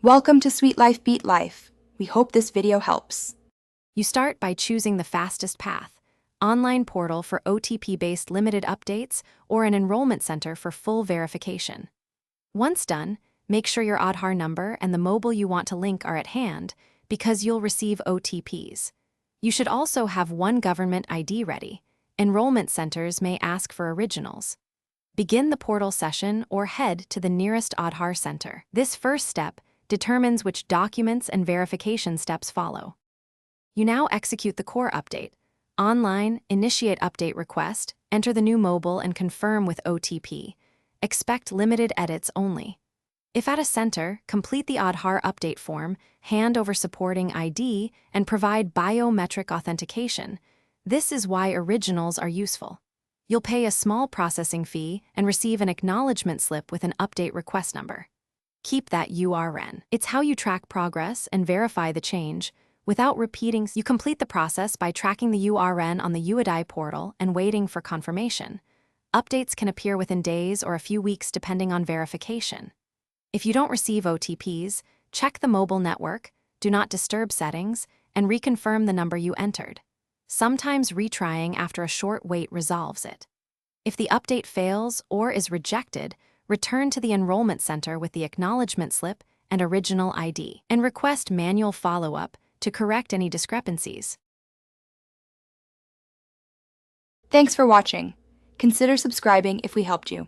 Welcome to Sweet Life Beat Life. We hope this video helps. You start by choosing the fastest path: online portal for OTP-based limited updates or an enrollment center for full verification. Once done, make sure your Aadhaar number and the mobile you want to link are at hand because you'll receive OTPs. You should also have one government ID ready. Enrollment centers may ask for originals. Begin the portal session or head to the nearest Aadhaar center. This first step determines which documents and verification steps follow. You now execute the core update. Online, initiate update request, enter the new mobile and confirm with OTP. Expect limited edits only. If at a center, complete the Aadhaar update form, hand over supporting ID, and provide biometric authentication. This is why originals are useful. You'll pay a small processing fee and receive an acknowledgement slip with an update request number. Keep that URN. It's how you track progress and verify the change. Without repeating, you complete the process by tracking the URN on the UID portal and waiting for confirmation. Updates can appear within days or a few weeks depending on verification. If you don't receive OTPs, check the mobile network, do not disturb settings, and reconfirm the number you entered. Sometimes retrying after a short wait resolves it. If the update fails or is rejected, return to the enrollment center with the acknowledgement slip and original ID, and request manual follow-up to correct any discrepancies. Thanks for watching. Consider subscribing if we helped you.